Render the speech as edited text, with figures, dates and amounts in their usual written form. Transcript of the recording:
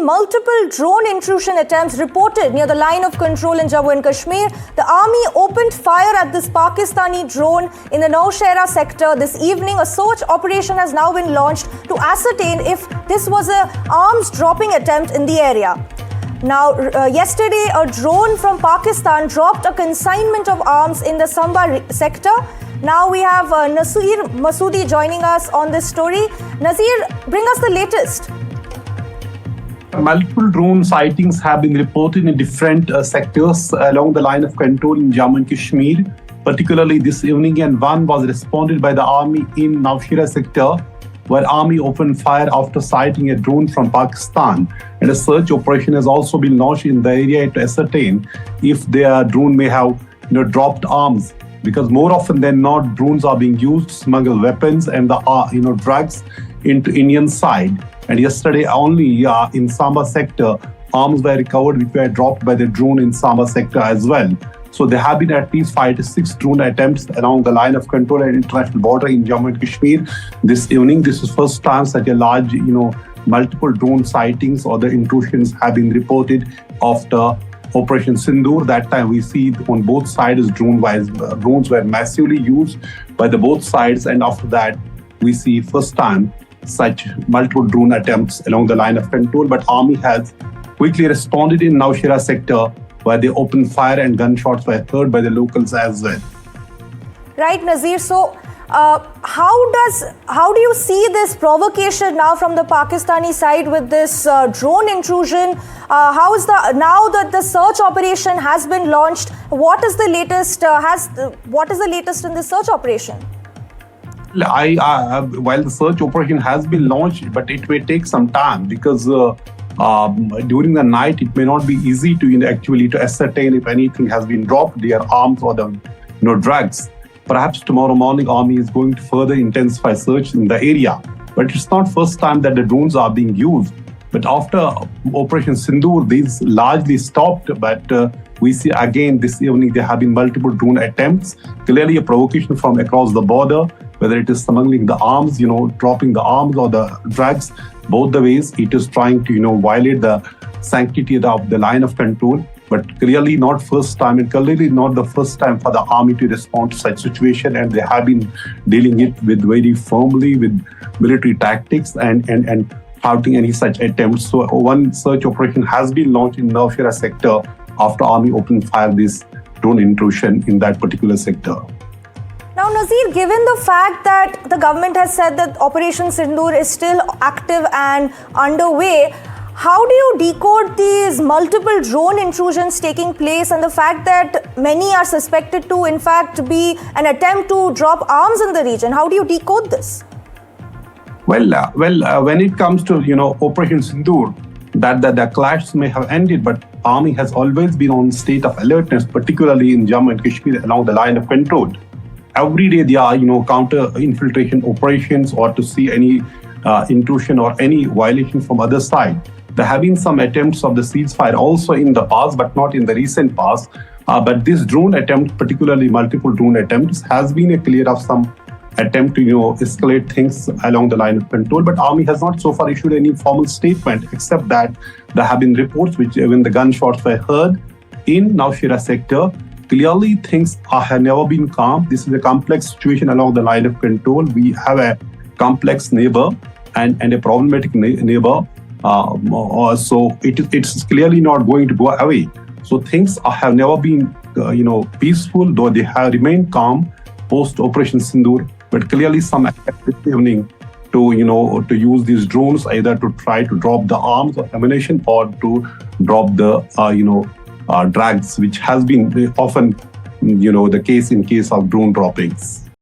been multiple drone intrusion attempts reported near the line of control in Jammu and Kashmir. The army opened fire at this Pakistani drone in the Nowshera sector this evening. A search operation has now been launched to ascertain if this was an arms dropping attempt in the area. Now, yesterday, a drone from Pakistan dropped a consignment of arms in the Samba sector. Now we have Nazir Masoodi joining us on this story. Nazir, bring us the latest. Multiple drone sightings have been reported in different sectors along the line of control in Jammu and Kashmir, particularly this evening, and one was responded by the army in Nowshera sector, where army opened fire after sighting a drone from Pakistan. And a search operation has also been launched in the area to ascertain if their drone may have dropped arms, because more often than not, drones are being used to smuggle weapons and the drugs into Indian side. And yesterday only in Samba sector, arms were recovered which were dropped by the drone in Samba sector as well. So there have been at least 5 to 6 drone attempts along the line of control and international border in Jammu and Kashmir this evening. This is first time such a large, multiple drone sightings or the intrusions have been reported after Operation Sindoor. That time we see on both sides drones were massively used by the both sides, and after that we see first time such multiple drone attempts along the line of control. But army has quickly responded in Nowshera sector, where they opened fire and gunshots were heard by the locals as well. Right, Nazir. So, how do you see this provocation now from the Pakistani side with this drone intrusion? How is now that the search operation has been launched? What is the latest? What is the latest in the search operation? While the search operation has been launched, but it may take some time because during the night it may not be easy to actually to ascertain if anything has been dropped, their arms or the drugs. Perhaps tomorrow morning army is going to further intensify search in the area. But it's not first time that the drones are being used. But after Operation Sindoor, these largely stopped. But we see again this evening there have been multiple drone attempts. Clearly a provocation from across the border, whether it is smuggling the arms, dropping the arms or the drugs, both the ways it is trying to, violate the sanctity of the line of control. But clearly not first time, and clearly not the first time for the army to respond to such situation. And they have been dealing it with very firmly with military tactics and thwarting any such attempts. So one search operation has been launched in Nowshera sector after army opened fire this drone intrusion in that particular sector. Now, Nazir, given the fact that the government has said that Operation Sindoor is still active and underway, how do you decode these multiple drone intrusions taking place and the fact that many are suspected to, in fact, be an attempt to drop arms in the region? How do you decode this? When it comes to, Operation Sindoor, that the clash may have ended, but army has always been on state of alertness, particularly in Jammu and Kashmir along the line of control. Every day there are, counter infiltration operations or to see any intrusion or any violation from other side. There have been some attempts of the ceasefire also in the past, but not in the recent past. But this drone attempt, particularly multiple drone attempts, has been a clear of some attempt to escalate things along the line of control. But army has not so far issued any formal statement, except that there have been reports which when the gunshots were heard in Nowshera sector. Clearly, things have never been calm. This is a complex situation along the line of control. We have a complex neighbor and a problematic neighbor. So it's clearly not going to go away. So things have never been, peaceful, though they have remained calm post Operation Sindoor. But clearly, some attempt this evening to use these drones either to try to drop the arms or ammunition or to drop the drugs, which has been often the case in case of drone droppings.